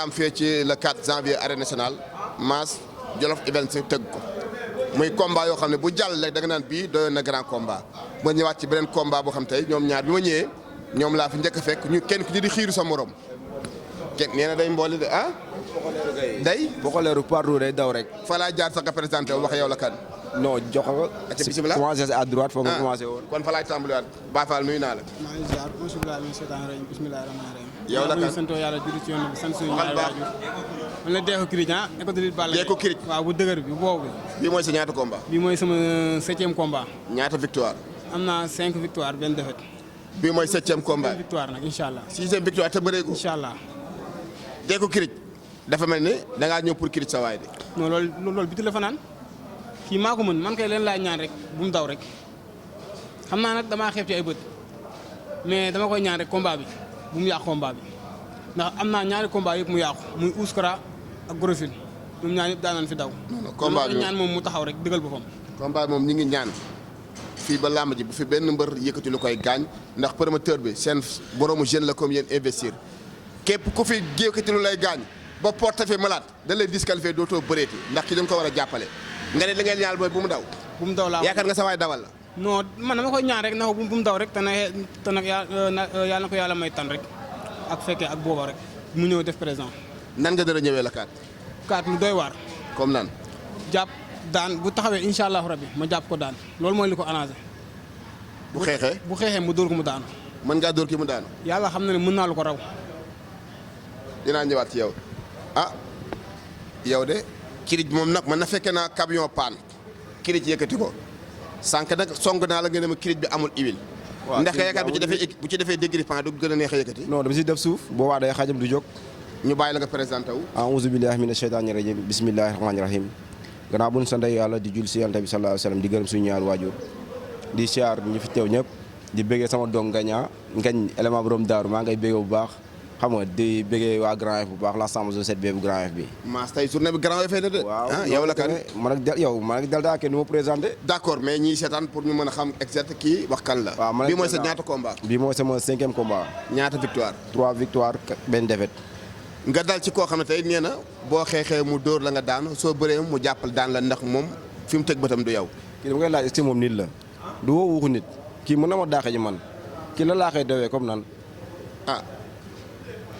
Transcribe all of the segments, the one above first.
am fii ci le 4 janvier arène nationale Mass Jolof Events tëgg ko muy combat yoo xam ne bu jàll rek da nga naan bii doyoon na grand combat ma ñëwaat ci beneen combat boo xam tey ñoom ñaar bi ma ñëwee ñoom laa fi njëkk a fekk ñu kenn ku ci di xiiru sa morom kenn nee na day mbooli de ah. day Pokoleeru partout day daw rek. fa laa jaar sax nga présenté wax yow la kan. non jox ko. bisimilah commencé à droite foofu nga commencé woon. kon fa laay tàmbaliwaat Baye Fall nuyu naa la. maa ngi ziar bisimilah rahmaani rahim. yow la kan sant yàlla julli ci yoon bi sant suñu ñaari waajur. man la Deeku Kirij ah. Deeku Kirij waaw bu dëgër bi boobu bi. bii mooy sa ñaata combat. bii mooy sama 7e combat. ñaata victoire. am naa 5 victoire benn défaite. bii mooy 7e combat. 6e victoire nag incha allah. 6e victoire te bëreegu. incha allah. Deeku Kirij dafa mel ni da ngaa ñëw pour Kirij sa waay de. non loolu biti la fa naan kii maa ko mën man kay leen laay ñaan rek bu mu daw rek xam naa nag damaa xeeb ci ay bët mais dama koy ñaan rek combat bi bu mu yàq combat bi ndax am naa ñaari combat yëpp mu yàqu muy Ouskara ak Gorofil ñoom ñaar yëpp daan fi daw. combat bi ñaan moom mu taxaw rek dëggal boppam. combat moom ñi ngi ñaan fii ba làmb ji bu fi benn mbër yëkkati lu koy gaañ ndax promoteur bi seen boroomu jeune la comme yéen investir képp ku fi yëkkati lu lay gaañ ba porte fi malade da lay disqualifié dootoo bëreeti ndax ki dañ ko war a jàppale nga ne li ngeen ñaal mooy bu mu daw. bu mu daw laa yaakaar nga sa waay dawal la. non man dama koy ñaan rek na ko bu mu daw rek te nag yàlla na ko yàlla may tan rek ak fekkee ak booba rek mu ñëw def présent. nan nga dara ñëwee la kaat lu doy waar. comme nan. jàpp daan bu taxawee incha allahu rabbi ma jàpp ko daan loolu mooy li ko arrangé. bu xeexee mu dóor ko mu daanu. mën ngaa dóor ki mu daanu. yàlla xam na ne mën naa lu ko raw. dinaa ñëwaat ci yow ah yow de. Kirij moom nag man na fekkee naa camion paan Kirij yëkkati ko sànq nag song naa la nga ne ma Kirij bi amul huile. waaw ndax nga yaakaar bu ci defee dégrippant du gën a neex a yëkkati. non dama si def suuf boobaa day xajam du jóg. ñu bàyyi la nga présenté wu. a'uuzu billahi mina shaytaani rajim bismillahi rahmaani rahim. gannaaw bu ñu sant yàlla di jul si yonent bi sallallahu alayhi wa sallam di gërëm suñu ñaar waajur di siyaar ñi fi teew ñëpp di bëggee sama doom ngañ élément borom daaru maa ngay bëggee bu baax xam nga di bëggee waa Grand Yoff bu baax l'ensemble de cette bu Grand Yoff bi. Mass tey journée bi Grand Yoff na de. waaw yow la kan man ak Delta kenn du ma présenté. d'accord mais ñiy seetaan pour ñu mën a xam exact kii wax kan la. waaw man bii mooy sa ñaata combat. bii mooy sama 5e combat. ñaata victoire. 3 victoires benn défaite. nga dal ci koo xam ne tey nee na boo xeexee mu dóor la nga daanu soo bëree mu jàppal daan la ndax moom fi mu teg bëtam du yow. kii dama koy laaj est-ce que moom nit la du woo wuuxu nit kii mën na ma daaxee ji man kii la laaxee dawee comme nan. ah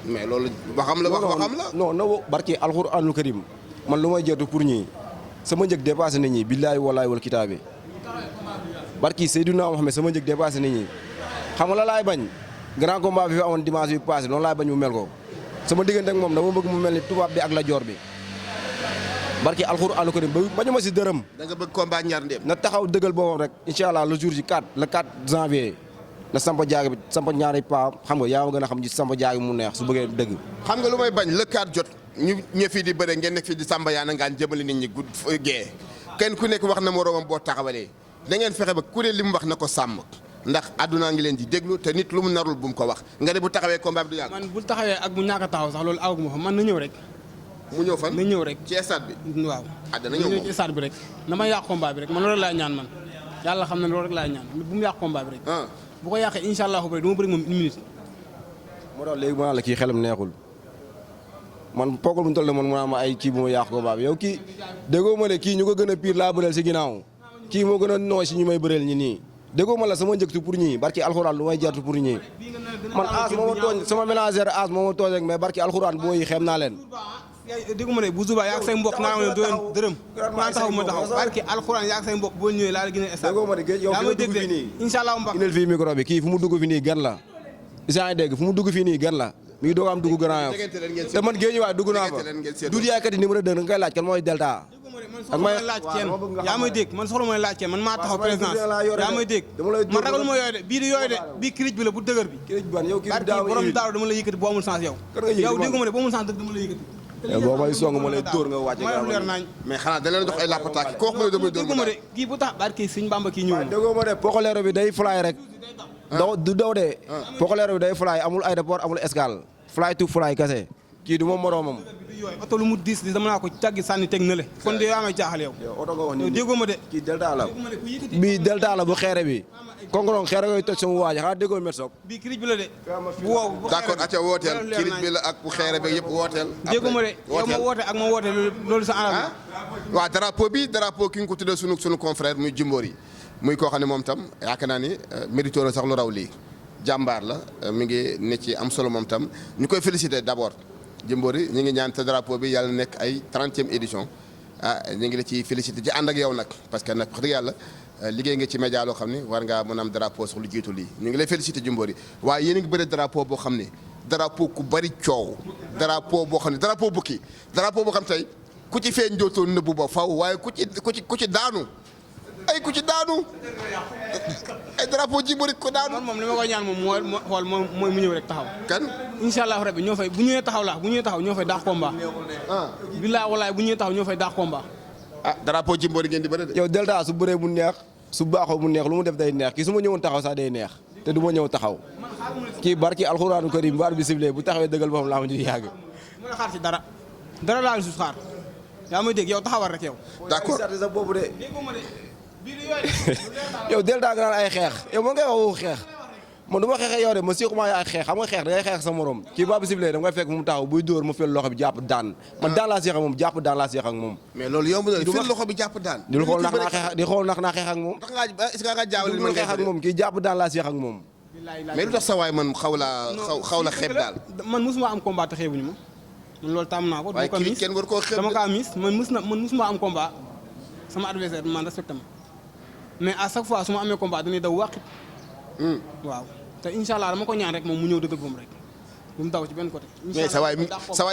mais loolu waxam la waxam la. non na wo barki alxuraanul karim man lu may jeetu pour ñii sama njëg dépassé nit ñi billaahi wallaahi wal kitaabi barki Seydina Muhammad sama njëg dépassé nit ñi xam nga la laay bañ grand combat bi fi amoon dimanche bi passé noonu laay bañ mu mel ko sama diggante ak moom dama bëgg mu mel ni tubaab bi ak la joor bi barki alxuraanul karim bañu ma si dërëm. da nga bëgg combat ñaar ndéem. na taxaw dëggal boppam rek incha allah le jour ji 4 le 4 janvier na sampa jaagi bi sampa ñaari pa xam nga yaa ma gën a xam ci sampa jaagi mu neex su bëggee dëgg. xam nga lu may bañ le 4 jot ñu fii di bëre ngeen nekk fii di samba yaa na ngaan jëmale nit ñi gudd gee kenn ku nekk wax na moroomam boo taxawalee da ngeen fexe ba ku ne li mu wax na ko sàmm ndax àddunaa ngi leen di déglu te nit lu mu narul bu mu ko wax nga ne bu taxawee combat bi du yàgg. man bu taxawee ak bu ñàkk a taxaw sax loolu awagu ma fa man na ñëw rek. mu ñëw fan na ñëw rek ci stade bi. waaw dana ñëw moom ci stade bi rek na ma yàq combat bi rek man loolu rek laay ñaan man yàlla xam na loolu rek laay ñaan bu mu yàq combat bi rek. bu ko yàqee incha allah du ma bëri moom 1 minute. moo tax léegi ma naan la kii xelam neexul man pookal bu ñu toll man mu naan ma ay kii bu ma yàq combat bi yow kii déggoo ma ne kii ñu ko gën a pire laa bëreel si ginnaaw kii moo gën a nooy si ñu may bëreel ñi nii déggoo ma la sama njëgtu pour ñii barki alxuraan lu may jartu pour ñii man as moo ma tooñ sama ménagère as moo ma tooñ rek mais barki alxuraan booy xem naa leen. dégg ma ne bu subaa yaa ak say mbokk naa leen doon dërëm maa taxaw ma taxaw barki alxuraan yaa ak say mbokk boo ñëwee laa la gën a stade. déggoo ma ne yow fi mu dugg fii nii incha allah mbak indil fii micro bi kii fu mu dugg fii nii gan la isa dégg fu mu dugg fii nii gan la mi ngi doog am dugg Grand Yoff te man géej waay dugg naa fa du yaaykat numéro 2 nga koy laaj kan mooy Delta. ak may laaj kenn yaa may dégg man soxla mooy laaj kenn man maa taxaw présidence yaa may dégg man ragal ma yooyu de bii di yooyu de bii Kirij bi la bu dëgër bi borom daaw dama la yëkkati boo amul sens yow déggu ma ne boo amul sens dëgg dama la yëkkati boo may song ma lay dóor nga wàcc leer nañ mais xanaa da leen jox ay lapataaki koo xam ne damay dóor déggu ma de kii bu tax barki Sëñ Bamba kii ñëw déggoo ma de Pokoleero bi day fly rek du daw de Pokoleero bi day fly amul aéroport amul escale fly to fly kese kii du ma moroomam. yooyu oto lu mu diis dama naa ko càggi sànni teg na le kon de yaa may jaaxal yow. yow oto nga wax ni déggoo ma de. kii delta la bii delta la bu xeere bi. konkorong xeere yooyu toj sama waaji xanaa déggoo met soog. bii kirij bi la de. bu wow bu d'accord acca wooteel kirij bi la ak bu xeere bi yëpp wooteel. déggoo ma de yow ma woote ak ma woote loolu sa anam. waaw drapeau ki nga ko tuddee sunu confrère muy Jimbori muy koo xam ne moom tam yaakaar naa ni mérito na sax lu raw lii jàmbaar la mi ngi ne ci am solo moom tam ñu koy féliciter d'abord Jimbori ñu ngi ñaan te drapeau bi yàlla nekk ay 30e édition ñu ngi la ci féliciter ci ànd ak yow nag parce que nag wax dëgg yàlla liggéey nga ci média loo xam ne war ngaa mën a am drapeau sax lu jiitu lii ñu ngi lay féliciter Jimbori waaye yéen a ngi bëri drapeau boo xam ne drapeau ku bari coow drapeau boo xam ne drapeau bukki drapeau boo xam tey ku ci feeñ dootoo nëbbu ba faw waaye ku ci daanu ku ci daanu ay drapeau Jimbori ko daanu. moom li ma koy ñaan moom moo xool mooy mu ñëw rek taxaw. kan. incha allah rabbi ñoo fay bu ñëwee taxaw ñoo fay daax combat. billaay walaay bu ñëwee taxaw ñoo fay daax combat. drapeau Jimbori ngeen di bëre de. yow delta su bëree mu neex su baaxoo mu neex lu mu def day neex kii su ma ñëwoon taxaw sax day neex te du ma ñëw taxaw kii barki alxuraanu karim mbaar bi sifflé bu taxawee dëggal boppam laa ma ji yàgg. mën a xaar ci dara laa su xaar yaa may dégg yow taxawal rek yow. d'accord sa boobu de. yow delta nga naan ay xeex yow ma ngay wax xeex man du ma xeexee yow de ma siixuma ay xeex xam nga xeex da ngay xeex sa morom kii baa bi sifflé da ngay fekk mu taxaw buy dóor mu fel loxo bi jàpp daan man daan laa seex ak moom jàpp daan laa seex ak moom. mais loolu yomb na fel loxo bi jàpp daan. di xool ndax naa xeex di xool ndax naa xeex ak moom. est-ce que nga jaawale ma xeex ak moom kii jàpp daan laa seex ak moom. mais lu tax sa waay man xaw la xeeb daal. man mosuma am combat te xeebuñu ma man loolu tàmm naa ko. waaye kii kenn war koo xeeb dama kaa miis man mosuma am combat sama adversaire man respecté ma mais à chaque fois su ma amee combat dañuy daw wàqit. waaw te incha allah dama ko ñaan rek moom mu ñëw dëggal boom rek bu mu daw ci benn côté. mais sa waay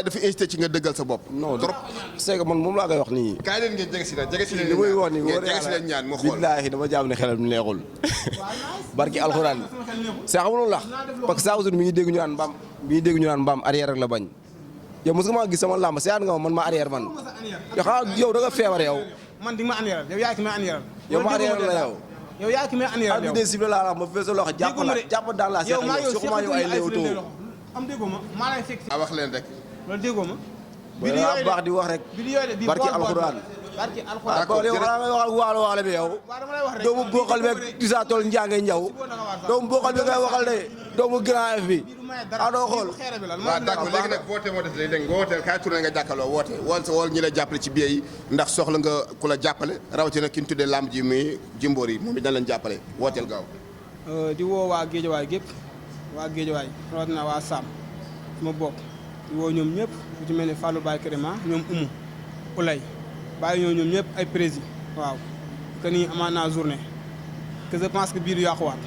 dafa incité ci nga dëggal sa bopp. non trop c'est que man moom laa koy wax nii. kaay leen ngeen jege si leen li muy wax nii jege si leen ñaan moo xool. billaahi dama jàpp ne xelam neexul barki alxuraan c'est xamul la parce que saa mi ngi dégg ñu naan mbaam arrière rek la bañ yow mos nga maa gis sama làmb seet nga ma man ma arrière man yow da nga feebar yow. man di ma arrière yow yaa ki may arrière. yow ma arrière la yow. yow yaa ki may arrière yow. des cibles laa la ma fees loxo jàpp daal laa seet yow su ma yow ay léewtoo. am déggoo ma maa lay fekk. wax leen rek. loolu déggoo ma. bi di yooyu baax di wax rek. barki alxuraan. barki alxuraan. d'accord yow xanaa ngay wax ak waalo bi yow. doomu bokkal beeg Tissa Tall Ndiange Ndiaw. doomu bokkal bi ngay waxal de doomu grand F bi. doo xool. waaw d'accord léegi nag woote moo des léegi nga wooteel kaay tourné nga jàkkaarloo woote wool ñi la jàppale ci biir yi ndax soxla nga ku la jàppale rawatina ki ñu tuddee lamb ji muy Jimbori moom it dañ leen jàppale wooteel gaaw. di woo waa Géejawaay gépp waa Géejawaay rawatina waa Sam ma bokk di woo ñoom ñëpp ku ci mel ne Fallou Baye Kéréma ñoom Umu Ulay bàyyi ñoom ñëpp ay président waaw que ni amaan naa journée que je pense que bii du yàquwaat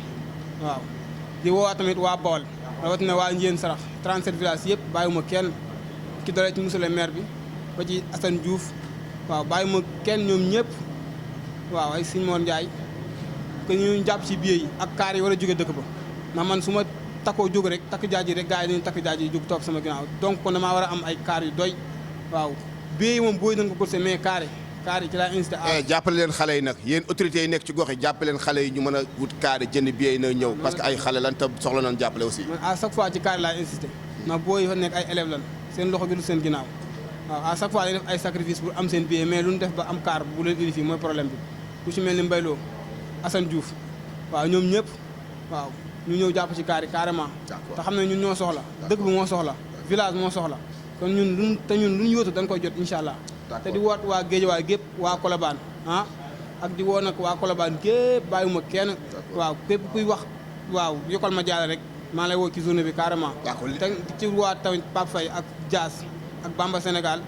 waaw di woo tamit waa Bawol rawatina waa Ndiène Sarax 37 villages yëpp bàyyiwuma kenn ki doole ci monsieur le maire bi ba ci Assane Diouf waaw bàyyiwuma kenn ñoom ñëpp waaw ay Sëñ Mor Ndiaye que ñu jàpp ci billet yi ak kaar yi war a jóge dëkk ba ndax man su ma takkoo jóg rek takk jaaj yi rek gars yi dañuy takk jaaj yi jóg toog sama ginnaaw donc kon damaa war a am ay kaar yu doy waaw billet yi moom booy nañ ko course mais kaar yi ci laa incité jàppale leen xale yi nag yéen autorités yi nekk ci gox yi jàppale leen xale yi ñu mën a wut kaar yi jënd billet yi na ñëw parce que ay xale lan te soxla nañ jàppale aussi man à chaque fois ci kaar yi laa insisté ndax booy yi fa nekk ay élèves lan seen loxo gi du seen ginnaaw waaw à chaque fois dañuy def ay sacrifice pour am seen billet mais lu ñu def ba am kaar bu leen indi fii mooy problème bi ku ci mel ni Mbayloo Assane Diouf waaw ñoom ñëpp waaw ñu ñëw jàpp ci kaar yi carrément te xam ne ñun ñoo soxla dëkk bi moo soxla village moo soxla kon ñun lu ñu yóotu dañ koy jot incha allah te di woot waa Géejawaay gépp waa Colobane ak di woo nag waa Colobane gépp bàyyiwuma kenn waaw képp kuy wax waaw yokkal ma jaale rek maa lay woo ci journée bi carrément te ci waa tamit Pape Faye ak Dias ak Bamba Sénégal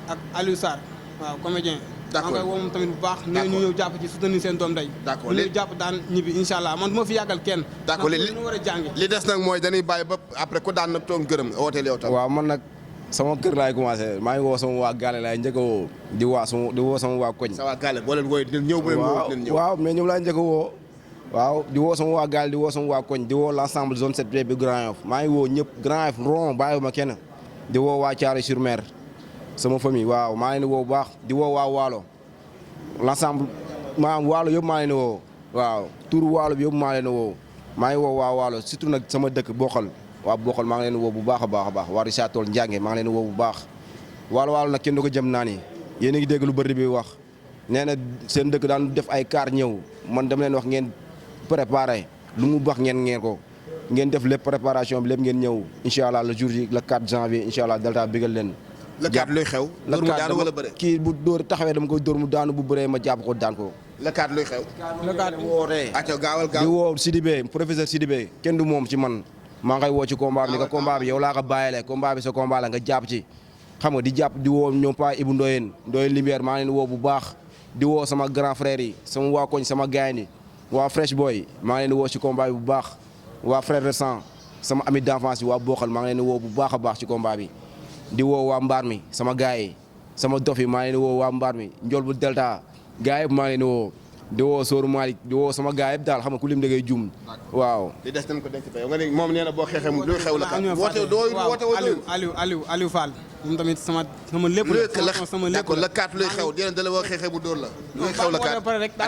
ak Aliou Sarr waaw comédien maa ngi koy woo moom tamit bu baax ne ñu ñëw jàpp ci soutenir seen doom day ñu ñëw jàpp daan ñibbi incha allah man du ma fi yàggal kenn d'accord ñu war a jàngi li des nag mooy dañuy bàyyi ba après ku daan nag toog gërëm wooteel yow tam waaw man nag sama kër laay commencé maa ngi woo sama waa gaale laay njëkk a woo di woo sama waa koñ sa waa gaale boo leen wooyee dinañ ñëw bu leen woo dinañ ñëw waaw mais ñoom laay njëkk a woo waaw di woo sama waa gaale di woo sama waa koñ di woo l'ensemble zone 7 bi Grand Yoff maa ngi woo ñëpp Grand Yoff ron bàyyiwuma kenn di woo waa Thiaroye sur Mer sama famille waaw maa ngi leen di woo bu baax di woo waa Waalo l'ensemble maanaam Waalo yëpp maa leen di woo waaw tur Waalo bi yëpp maa leen di woo maa ngi woo waa Waalo surtout nag sama dëkk bokkal waa Bokhol maa ngi leen woo bu baax a baax waa Richard Toll Ndiange maa ngi leen woo bu baax waalo nag kenn du ko jëm naa ni yéen a ngi dégg lu bëri bi wax nee na seen dëkk daan def ay kaar ñëw man dama leen wax ngeen préparé lu mu baax ngeen ko ngeen def lépp préparation bi lépp ngeen ñëw incha allah le jour ji le 4 janvier incha allah Delta bégal leen. le 4 luy xew. le 4 mu daanu wala bëre. kii bu dóor taxawee dama koy dóor mu daanu bu bëree ma jàpp ko daan ko. le 4 luy xew. le 4 wootee. acca gaawal di woo Sidibé professeur Sidibé kenn du moom ci man maa ngay woo ci combat bi ni ko combat bi yow laa ko bàyyilee combat bi sa combat la nga jàpp ci. xam nga di jàpp di woo ñoom Pa Ibou Ndoyen Limbière maa ngi leen woo bu baax di woo sama grand frère yi sama waa koñ sama gaay yi waa Fresh Boy maa ngi leen woo ci combat bi bu baax waa frère de sang sama ami d'enfance yi waa Bokhol maa ngi leen woo bu baax a baax ci combat bi di woo waa mbaar mi sama gaay yi sama dof yi maa ngi leen woo waa mbaar mi njool bu Delta gaay yi maa ngi leen woo di woo Sooru Malick di woo sama gaay yëpp daal xam nga ku lim da ngay jum waaw li des nañ ko denc ba yow nga ne moom nee na boo xeexee mu luy xew la kat woote doo Aliou Fall moom tamit sama lépp d'accord le 4 luy xew dina dala boo xeexee mu dóor la luy xew la kat